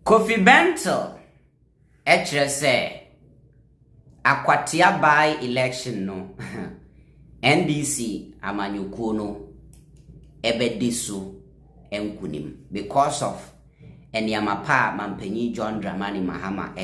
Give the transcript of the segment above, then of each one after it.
Kofi Bentil say Akwatia by election no NDC amanyukuo no ebediso enkunim because of eniamapa mampanyi John Dramani Mahama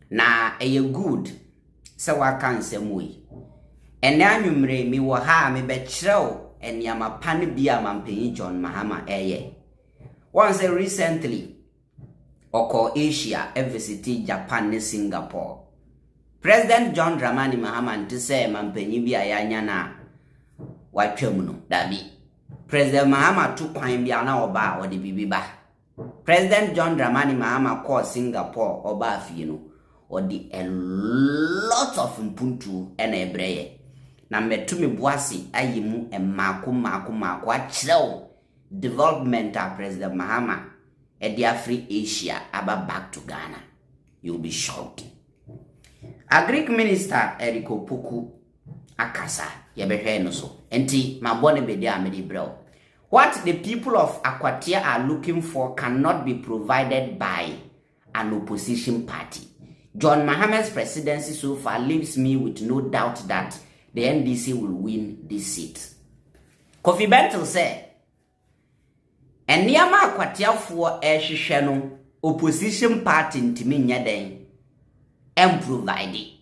na good se waka nsem yi ene anwumre mi wo ha me be kyerɛw eniamapa ne bia mampanyi John Mahama once recently oko Asia visit Japan ne Singapore. President John Dramani Mahama nti say mampanyi bia yanya na watwam no dabi. President Mahama tu kwan bia na oba ode bibiba. President John Dramani Mahama call Singapore oba afie no ode a lot of mpuntu ena ebreye. Na metumi boase ayimu emako akyerew development of President Mahama Edia Free Asia aba back to Ghana. You'll be shocked. Agric Minister Eriko Poku Akasa yebehwe no so. Enti mabone bedi amedi bro. What the people of Akwatia are looking for cannot be provided by an opposition party. John Mahama's presidency so far leaves me with no doubt that the NDC will win this seat. Kofi Bentil said, Eniama Akwatia for ehwehwe no opposition party ntimi nya den provide.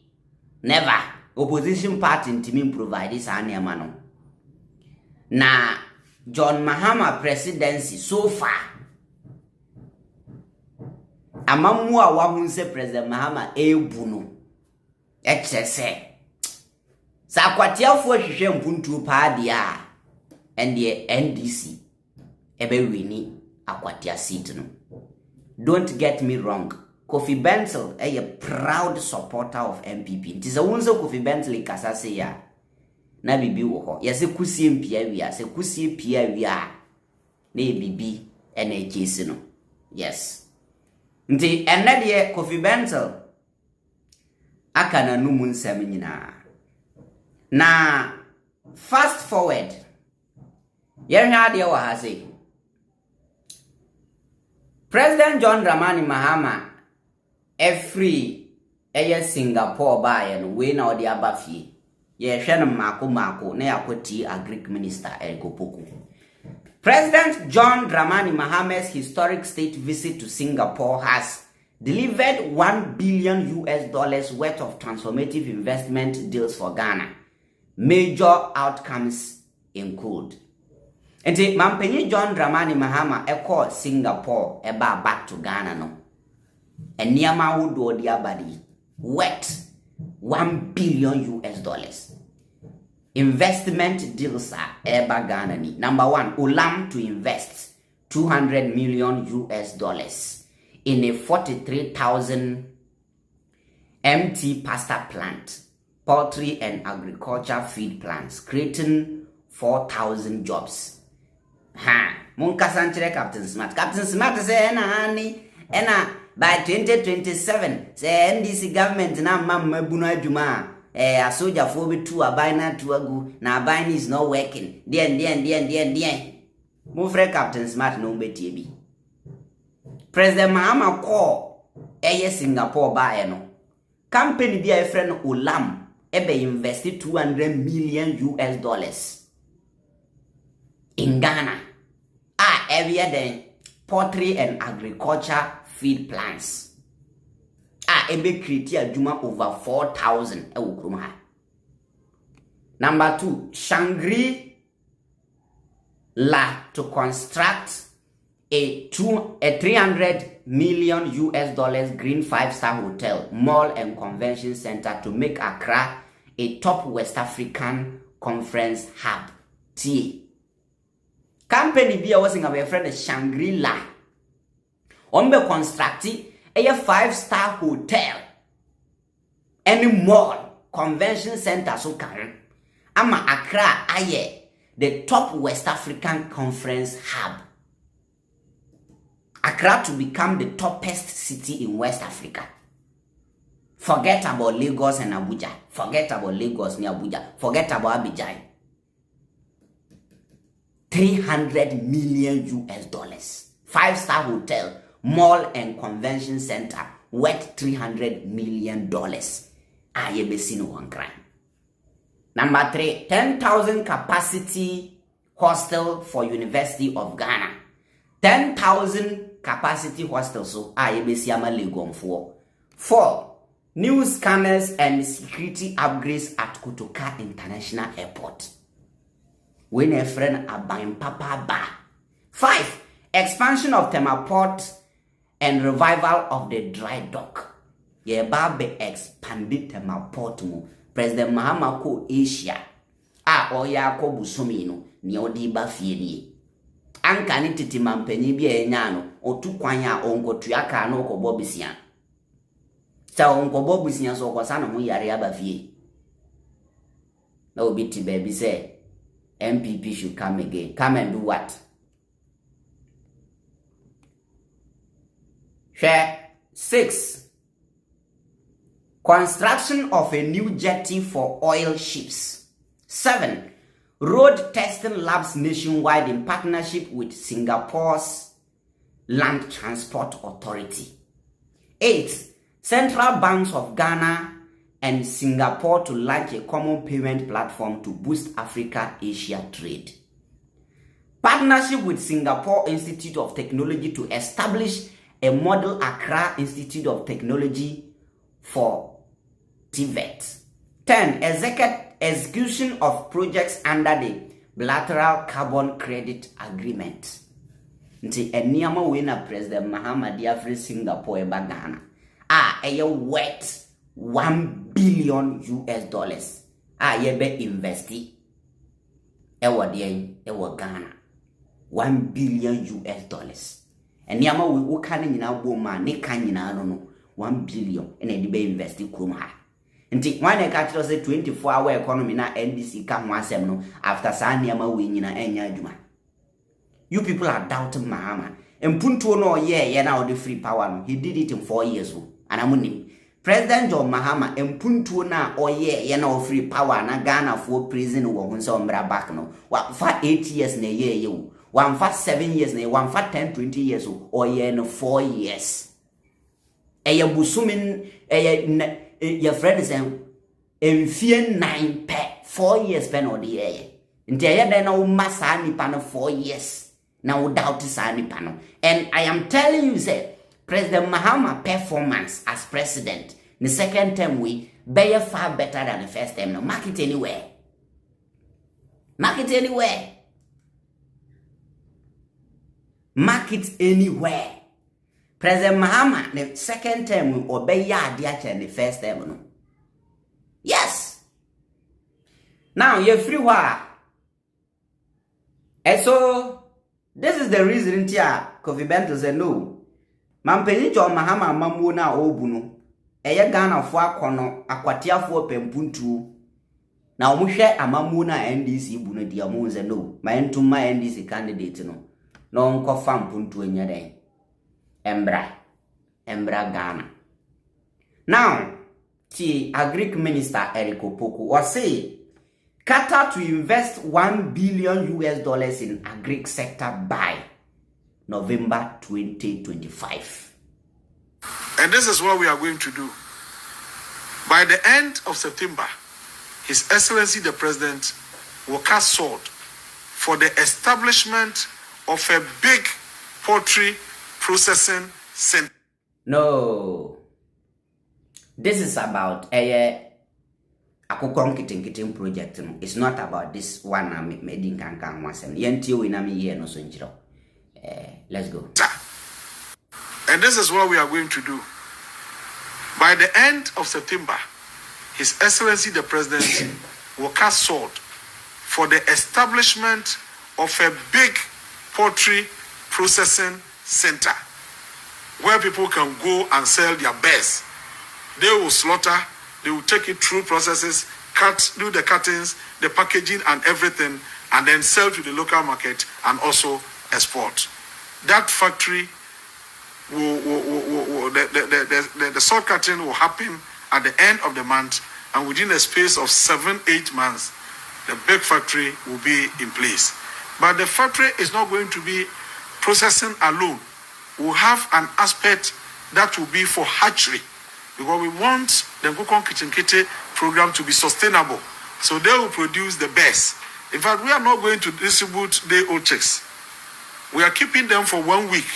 Never opposition party ntimi provide sa niama no. Na John Mahama presidency so far amamu a wahunse President Mahama ebu no ekyese sa Akwatia for hwehwe mpuntu pa dia and the NDC ebe wini Akwatia seat no. Don't get me wrong. Kofi Bentil a proud supporter of MPP. It is a wonso Kofi Bentil kasa se ya na bibi wo ho. Ye se kusie mpia wi se kusie pia wi na bibi ena ekesi no. Yes. Nti enne de Kofi Bentil aka na numu nsam nyina. Na fast forward. Ye hwa de wo ha se President John Dramani Mahama free Singapore by and we na odi abafie. Ye hwe no mako na yakoti agric minister Poku. President John Dramani Mahama's historic state visit to Singapore has delivered $1 billion worth of transformative investment deals for Ghana. Major outcomes include Enti mampanyi John Dramani Mahama call Singapore eba back to Ghana no. Eniama wodo di abadi worth $1 billion. Investment deals are eba Ghana ni. Number 1, Ulam to invest $200 million in a 43,000 MT pasta plant, poultry and agriculture feed plants, creating 4,000 jobs. Munkasa nchire Captain Smart. Captain Smart say ena by 2027 say NDC government na mamma bunu adwuma a soldier for be two abina to agu na abina is not working. Dien. Mo frɛ Captain Smart no betie bi. President Mahama call Singapore buy no. Company bi a friend Ulam ebe invest $200 million in Ghana. Every day, poultry and agriculture feed plants. Ebe create ajuma over 4,000 ewo. Number 2, Shangri-La to construct a $300 million green 5-star hotel, mall and convention center to make Accra a top West African conference hub. Company be was in our friend Shangri-La. Ombe constructi a 5-star hotel. Any mall, convention center so can. Ama Accra aye the top West African conference hub. Accra to become the toppest city in West Africa. Forget about Lagos and Abuja. Forget about Lagos and Abuja. Forget about Abidjan. $300 million. 5-star hotel, mall and convention center worth $300 million. Yebesi no one crime. Number 3, 10,000 capacity hostel for University of Ghana. 10,000 capacity hostels so yebesi ama Legon for. 4, new scanners and security upgrades at Kotoka International Airport. When a friend abayin papa ba. 5, expansion of Temaport and revival of the dry dock. Yeba be expanded Temaport mu. President Mahama ko Asia. Oya ko busumi no ni odi ba fie ni. Anka ni titi mampanyi bi enya no otu kwan a onkotua ka no okobo bisia. Sa onkobo bisia so kwasa na mu yare aba fie. Na obi ti baby say MPP should come again. Come and do what? Share 6. Construction of a new jetty for oil ships. 7. Road testing labs nationwide in partnership with Singapore's Land Transport Authority. 8. Central banks of Ghana and Singapore to launch a common payment platform to boost Africa-Asia trade. Partnership with Singapore Institute of Technology to establish a model Accra Institute of Technology for TVET. 10. Execution of projects under the bilateral carbon credit agreement. Nti eniama we na President Mahama Diafri Singapore eba Ghana. Worth $1 billion. Yebe investi. Ewa Ghana. $1 billion. Eniama we ukane nyina boma ne kan nyina no $1 billion ene de be investi krom ha. Nti wane ka tiro say 24-hour economy na NDC ka ho asem no after sa eniama we nyina enya adwuma. You people are doubting Mahama. Mpuntuo no ye na the free power no. He did it in 4 years o. Anamunim. President John Mahama mpuntuo na ye na free power na Ghana for prison wo ho nso mbra back no. Wa fa 8 years na ye o. One for 7 years na one for 10-20 years or ye no 4 years. Eye busumin your friend is enfie 9 pe 4 years pen or the eye. Nti eye den na wo masa nipa no 4 years. Now without sa nipa no. And I am telling you say President Mahama performance as president the second term we be far better than the first term. No mark it anywhere. Mark it anywhere. Mark it anywhere. President Mahama, the second term will obey Yadia and the first term. No? Yes. Now you're free. And so this is the reason Kofi Bentil said no. Mampeni John Mahama mamu na obuno. Eye Ghana fo akono Akwatia fo pempuntu. Na omuhwe amamu na NDC buno dia mu nze no. Ma entuma NDC candidate no. No nkofa mpuntu enya den. Embra Ghana. Now, the agric minister Eric Opoku was saying Qatar to invest $1 billion in agric sector by November 2025. And this is what we are going to do. By the end of September, His Excellency the President will cast sword for the establishment of a big poultry processing center. No. This is about a akukong kiting project. It's not about this one I'm making kankan wasem. Yenti we na mi ye no so njiro. Let's go. And this is what we are going to do. By the end of September, His Excellency the President will cast sword for the establishment of a big poultry processing center where people can go and sell their birds. They will slaughter, they will take it through processes, do the cuttings, the packaging and everything, and then sell to the local market and also export. That factory the sword cutting will happen at the end of the month, and within a space of 7-8 months, the big factory will be in place. But the factory is not going to be processing alone. we'll have an aspect that will be for hatchery, because we want the Nkukon Kitchen Kitty program to be sustainable. So they will produce the best. In fact, we are not going to distribute day-old chicks. We are keeping them for 1 week.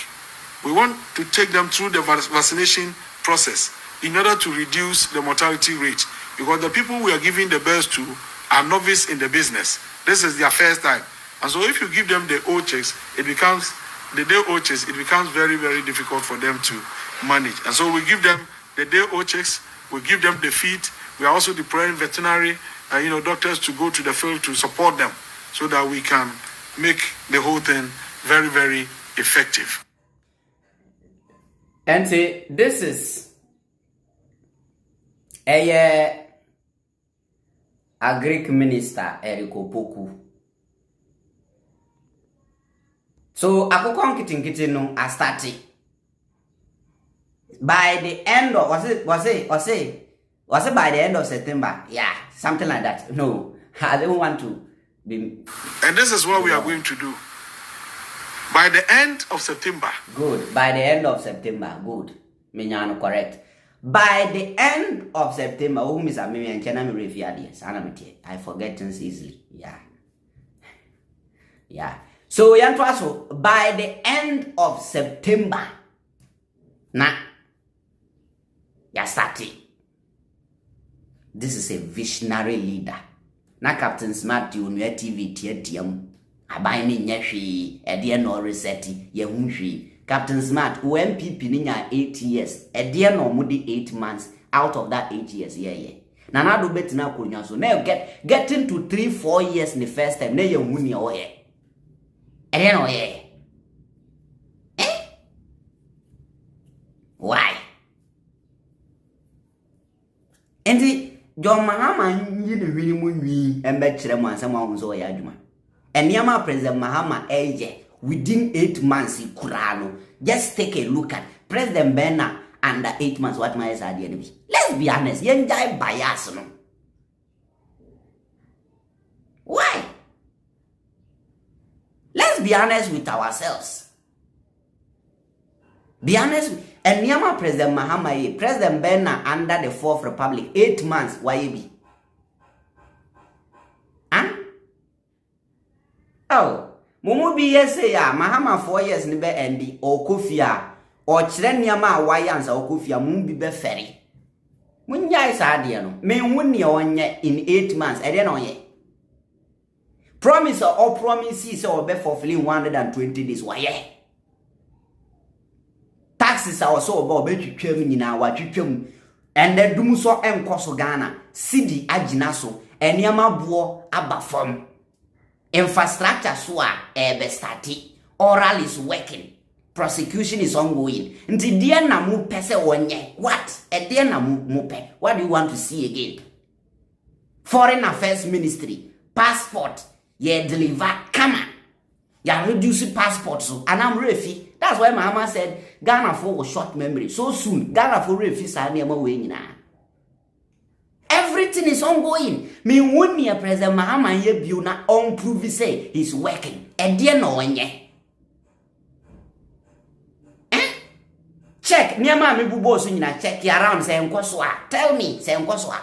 We want to take them through the vaccination process in order to reduce the mortality rate, because the people we are giving the birth to are novice in the business. This is their first time. And so if you give them the old chicks, it becomes very, very difficult for them to manage. And so we give them the day-old chicks, we give them the feed. We are also deploying veterinary doctors to go to the field to support them so that we can make the whole thing very, very effective. And see, this is a agric minister, Eriko Poku. So, Akokon Kitchen no, I started. By the end of, was it by the end of September? Yeah, something like that. No, I don't want to be. And this is what we are going to do. By the end of September. Good. By the end of September. Good. Minyano correct. By the end of September, I forget things easily. Yeah. So, Yantwaso, by the end of September, starting. This is a visionary leader. Na Captain Smart, you know, TV, TM. Abai ni nyeshi, edie no reseti, ye hunshi. Captain Smart, MPP ninya 8 years, edie no mudi 8 months out of that 8 years, yeah. Nana do betina kunya so. Now getting to 3-4 years in the first time, ne ye huni o ye. Edie no ye. Why? And John Mahama yi the really munwi embe kire mo ansama wo so ya adwuma. Eniyama President Mahama within 8 months kurano. Just take a look at President Bena under 8 months what my idea be. Let's be honest, yenjai bias no. Why? Let's be honest with ourselves. Be honest. Eniyama President Mahama President Bena under the 4th Republic 8 months why be? Oh, Mumu be yes ya Mahama 4 years ni be endi o Kofia o kire niama awayansa o Kofia mu bi be feri. Munya isa ade no. Me wunni onye in 8 months e de no ye. Promise or promises or be fulfilling 120 days why ye. Taxes are also about betwitwam nyina wa twitwam and dum so enkoso Ghana cedi agina so eniama bo aba fam. Infrastructure so be started. Oral is working. Prosecution is ongoing. Nti dia na mu pese wonye. What? E dia na mu pe. What do you want to see again? Foreign Affairs Ministry. Passport. Ye deliver. Come on. Ya reduce passport so. And I'm refi. That's why Mahama said Ghana for short memory. So soon. Ghana for refi sa niema we nyina. Everything is ongoing. Me woni a President Mahama ye bio na on prove say he's working. E de no onye. Check. Niama me bubo so nyina check around say enkoso a. Tell me say enkoso a.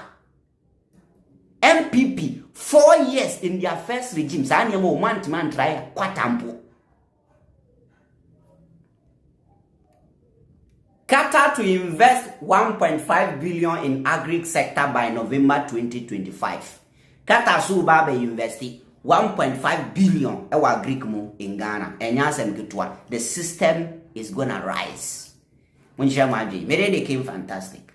MPP 4 years in their first regime. Sa niama man try kwatampo. Qatar to invest 1.5 billion in agric sector by November 2025. Qatar so babe invest 1.5 billion ewa agric mo in Ghana. Enyasem kitwa. The system is gonna rise. Munja maji. Mere they came fantastic.